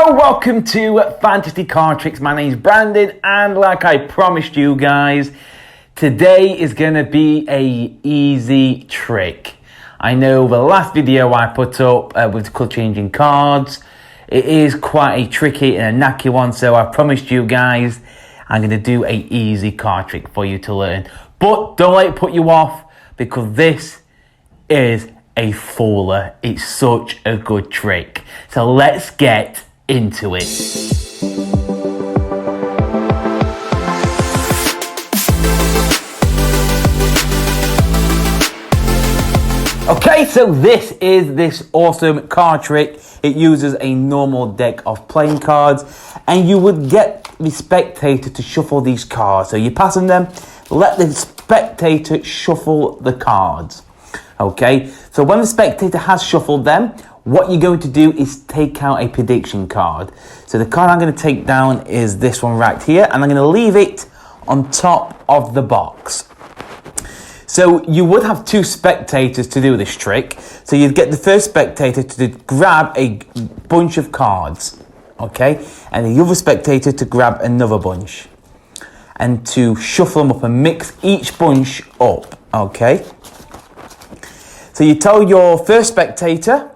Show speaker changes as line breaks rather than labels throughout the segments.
Hello, welcome to Fantasy Card Tricks. My name's Brandon, and like I promised you guys, today is going to be a easy trick. I know the last video I put up with colour changing cards, it is quite a tricky and a knacky one, so I promised you guys I'm going to do a easy card trick for you to learn. But don't let it put you off, because this is a fooler. It's such a good trick. So let's get into it. Okay, so this is this awesome card trick. It uses a normal deck of playing cards, and you would get the spectator to shuffle these cards. So you pass them, let the spectator shuffle the cards. Okay, so when the spectator has shuffled them, what you're going to do is take out a prediction card. So the card I'm going to take down is this one right here, and I'm going to leave it on top of the box. So you would have two spectators to do this trick. So you'd get the first spectator to grab a bunch of cards, okay, and the other spectator to grab another bunch, and to shuffle them up and mix each bunch up, okay. So you tell your first spectator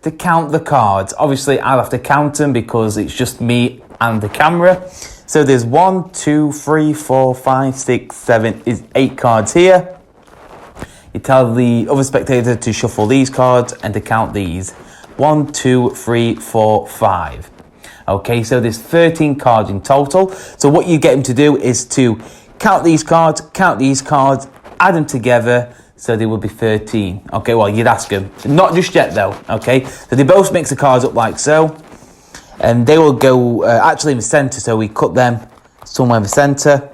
to count the cards. Obviously, I'll have to count them because it's just me and the camera. So there's 1, 2, 3, 4, 5, 6, 7, is 8 cards here. You tell the other spectator to shuffle these cards and to count these. 1, 2, 3, 4, 5. Okay, so there's 13 cards in total. So what you get him to do is to count these cards, add them together, so there will be 13. Okay, well, you'd ask them. Not just yet, though, okay? So they both mix the cards up like so. And they will go actually in the centre, so we cut them somewhere in the centre.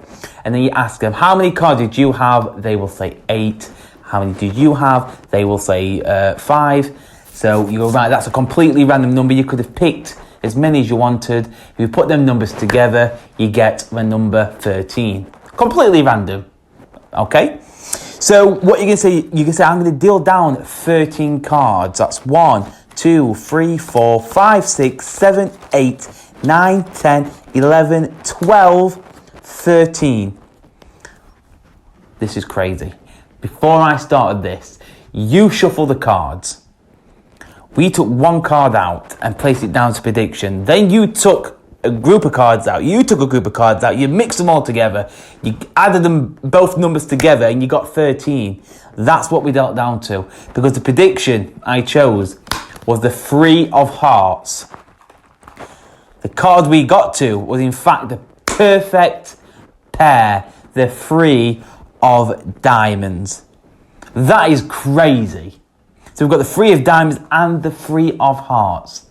And then you ask them, how many cards did you have? They will say 8. How many did you have? They will say 5. So you're right, that's a completely random number. You could have picked as many as you wanted. If you put them numbers together, you get the number 13. Completely random, okay? So what you can say, I'm going to deal down 13 cards. That's 1, 2, 3, 4, 5, 6, 7, 8, 9, 10, 11, 12, 13. This is crazy. Before I started this, you shuffle the cards. We took one card out and placed it down to prediction. Then you took a group of cards out. You took a group of cards out. You mixed them all together. You added them both numbers together, and you got 13. That's what we dealt down to, because the prediction I chose was the 3 of hearts. The card we got to was in fact the perfect pair, the 3 of diamonds. That is crazy. So we've got the 3 of diamonds and the 3 of hearts.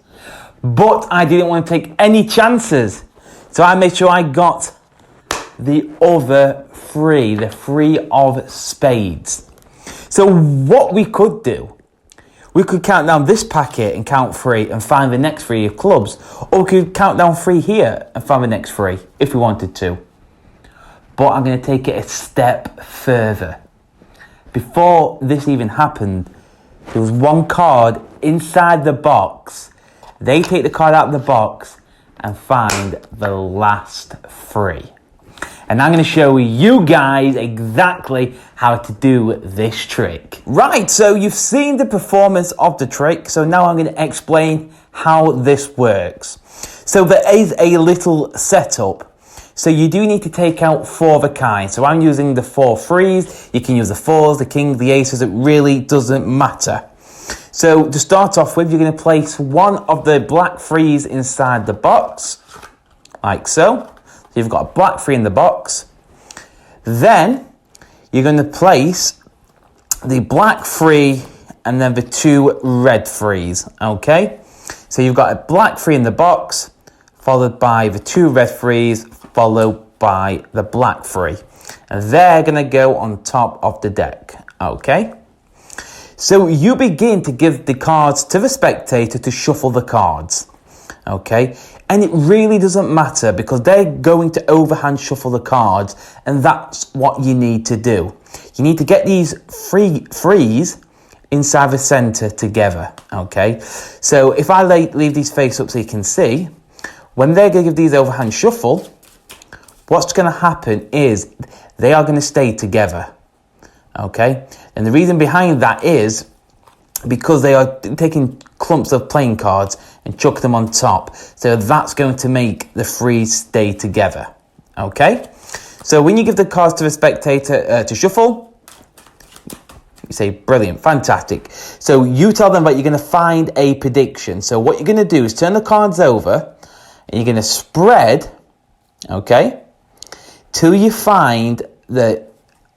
But I didn't want to take any chances. So I made sure I got the other 3, the 3 of spades. So what we could do, we could count down this packet and count 3 and find the next 3 of clubs. Or we could count down 3 here and find the next 3 if we wanted to. But I'm going to take it a step further. Before this even happened, there was one card inside the box. They take the card out of the box and find the last 3. And I'm going to show you guys exactly how to do this trick. Right, so you've seen the performance of the trick. So now I'm going to explain how this works. So there is a little setup. So you do need to take out 4 of a kind. So I'm using the 4 threes. You can use the 4s, the kings, the aces. It really doesn't matter. So to start off with, you're going to place one of the black 3s inside the box, like so. So you've got a black 3 in the box. Then you're going to place the black 3 and then the 2 red 3s, okay? So you've got a black 3 in the box, followed by the 2 red 3s, followed by the black 3. And they're going to go on top of the deck, okay? So you begin to give the cards to the spectator to shuffle the cards, okay? And it really doesn't matter, because they're going to overhand shuffle the cards, and that's what you need to do. You need to get these 3 threes inside the center together, okay? So if I leave these face up so you can see, when they're going to give these overhand shuffle, what's going to happen is they are going to stay together, okay? And the reason behind that is because they are taking clumps of playing cards and chuck them on top. So that's going to make the three stay together, okay? So when you give the cards to the spectator to shuffle, you say, brilliant, fantastic. So you tell them that you're going to find a prediction. So what you're going to do is turn the cards over and you're going to spread, okay, till you find the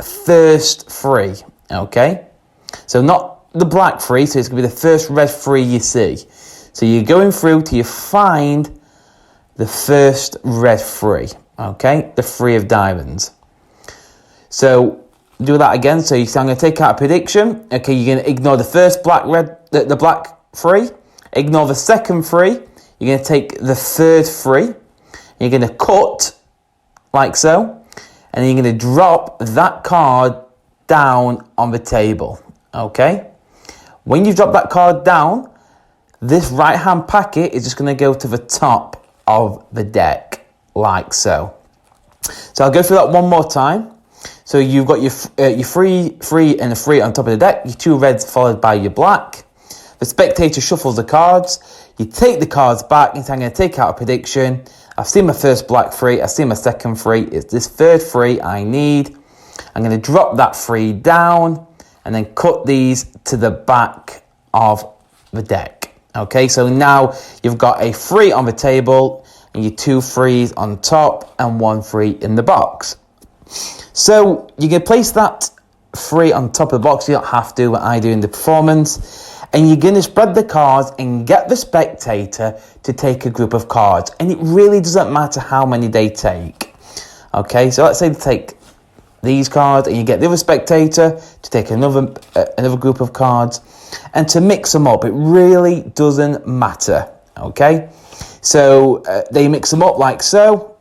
first three, okay? So not the black three, so it's going to be the first red three you see. So you're going through till you find the first red three, okay? The three of diamonds. So do that again. So I'm going to take out a prediction. Okay, you're going to ignore the first black, red, the black three. Ignore the second three. You're going to take the third three. You're going to cut like so. And then you're going to drop that card down on the table. Okay? When you drop that card down, this right-hand packet is just going to go to the top of the deck, like so. So I'll go through that one more time. So you've got your three and a three on top of the deck, your two reds followed by your black. The spectator shuffles the cards. You take the cards back and say, I'm going to take out a prediction. I've seen my first black three. I've seen my second three. It's this third three I need. I'm going to drop that three down and then cut these to the back of the deck. Okay, so now you've got a three on the table and your two threes on top and one three in the box. So you can place that three on top of the box. You don't have to, what I do in the performance. And you're going to spread the cards and get the spectator to take a group of cards. And it really doesn't matter how many they take. Okay, so let's say they take these cards and you get the other spectator to take another group of cards and to mix them up. It really doesn't matter. Okay, so they mix them up like so.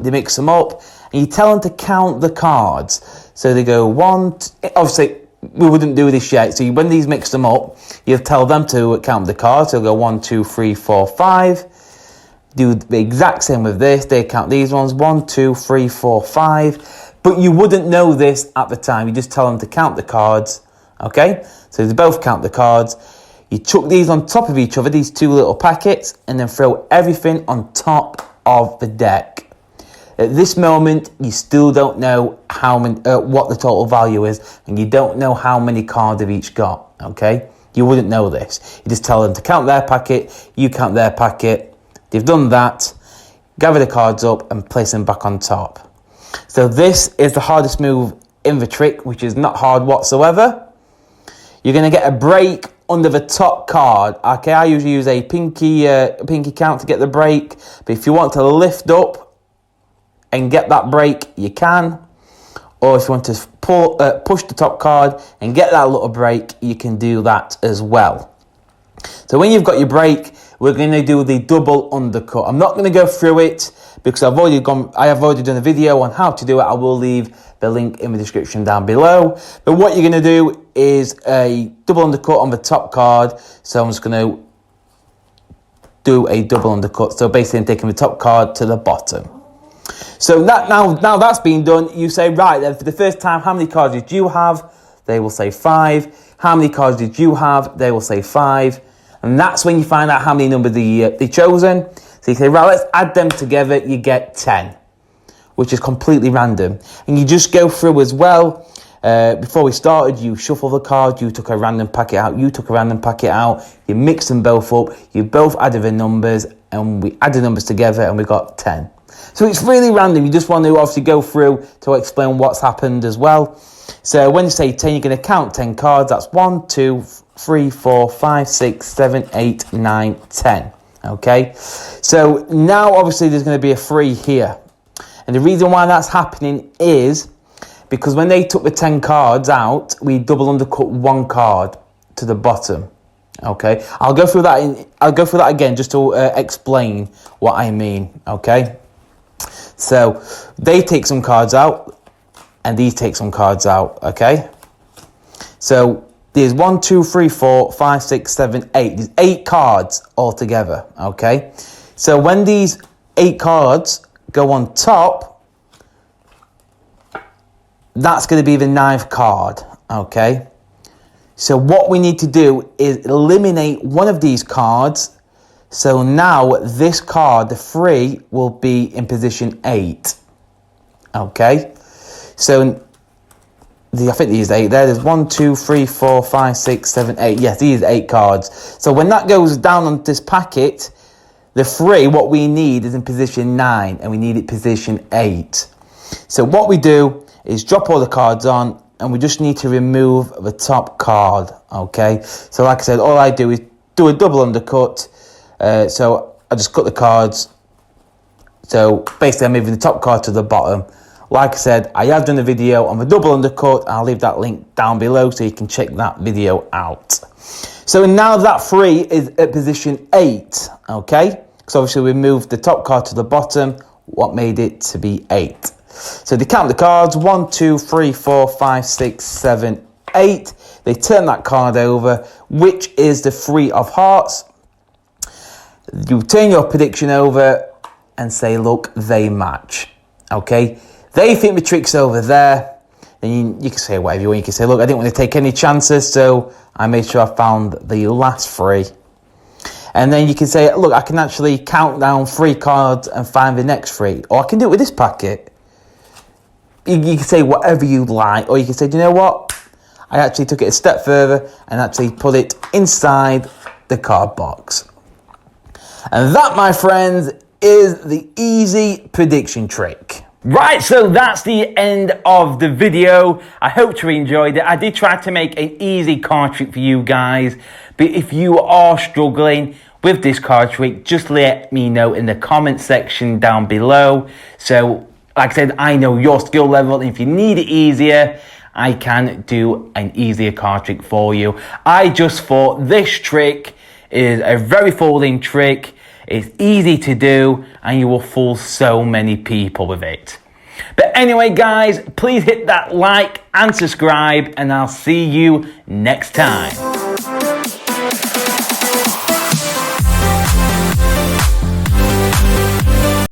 They mix them up and you tell them to count the cards. So they go one, obviously we wouldn't do this yet. So when these mix them up, you tell them to count the cards. So they'll go 1, 2, 3, 4, 5. Do the exact same with this. They count these ones 1, 2, 3, 4, 5. But you wouldn't know this at the time. You just tell them to count the cards. Okay? So they both count the cards. You chuck these on top of each other, these two little packets, and then throw everything on top of the deck. At this moment, you still don't know how many, what the total value is, and you don't know how many cards they've each got, okay? You wouldn't know this. You just tell them to count their packet, you count their packet. They've done that, gather the cards up and place them back on top. So this is the hardest move in the trick, which is not hard whatsoever. You're going to get a break under the top card, okay? I usually use a pinky count to get the break, but if you want to lift up and get that break, you can. Or if you want to push the top card and get that little break, you can do that as well. So when you've got your break, we're going to do the double undercut. I'm not going to go through it because I have already done a video on how to do it. I will leave the link in the description down below. But what you're going to do is a double undercut on the top card. So I'm just going to do a double undercut. So basically I'm taking the top card to the bottom. So that now that's been done, you say, right, then for the first time, how many cards did you have? They will say 5. How many cards did you have? They will say 5. And that's when you find out how many numbers they chosen. So you say, right, let's add them together. You get 10, which is completely random. And you just go through as well. Before we started, you shuffle the cards. You took a random packet out. You took a random packet out. You mix them both up. You both added the numbers. And we added the numbers together and we got 10. So it's really random. You just want to obviously go through to explain what's happened as well. So when you say 10, you're going to count 10 cards. That's 1, 2, 3, 4, 5, 6, 7, 8, 9, 10. Okay? So now obviously there's going to be a 3 here. And the reason why that's happening is because when they took the 10 cards out, we double undercut 1 card to the bottom. Okay? I'll go through that again just to explain what I mean. Okay? So they take some cards out and these take some cards out, okay? So there's 1, 2, 3, 4, 5, 6, 7, 8. There's 8 cards altogether, okay? So when these 8 cards go on top, that's going to be the 9th card, okay? So what we need to do is eliminate one of these cards. So now this card, the 3, will be in position 8, okay? So I think these 8 there. There's 1, 2, 3, 4, 5, 6, 7, 8. Yes, these 8 cards. So when that goes down on this packet, the 3, what we need is in position 9, and we need it position 8. So what we do is drop all the cards on, and we just need to remove the top card, okay? So like I said, all I do is do a double undercut. So I just cut the cards. So basically I'm moving the top card to the bottom. Like I said, I have done a video on the double undercut. I'll leave that link down below so you can check that video out. So now that 3 is at position 8, okay? Because obviously we moved the top card to the bottom, what made it to be 8. So they count the cards, 1, 2, 3, 4, 5, 6, 7, 8. They turn that card over, which is the 3 of hearts. You turn your prediction over and say, look, they match, okay? They think the trick's over there. Then you can say whatever you want. You can say, look, I didn't want to take any chances, so I made sure I found the last 3. And then you can say, look, I can actually count down 3 cards and find the next 3. Or I can do it with this packet. You can say whatever you like. Or you can say, do you know what? I actually took it a step further and actually put it inside the card box. And that, my friends, is the easy prediction trick. Right, so that's the end of the video. I hope you enjoyed it. I did try to make an easy card trick for you guys. But if you are struggling with this card trick, just let me know in the comment section down below. So, like I said, I know your skill level. And if you need it easier, I can do an easier card trick for you. I just thought this trick is a very folding trick. It's easy to do, and you will fool so many people with it. But anyway, guys, please hit that like and subscribe, and I'll see you next time.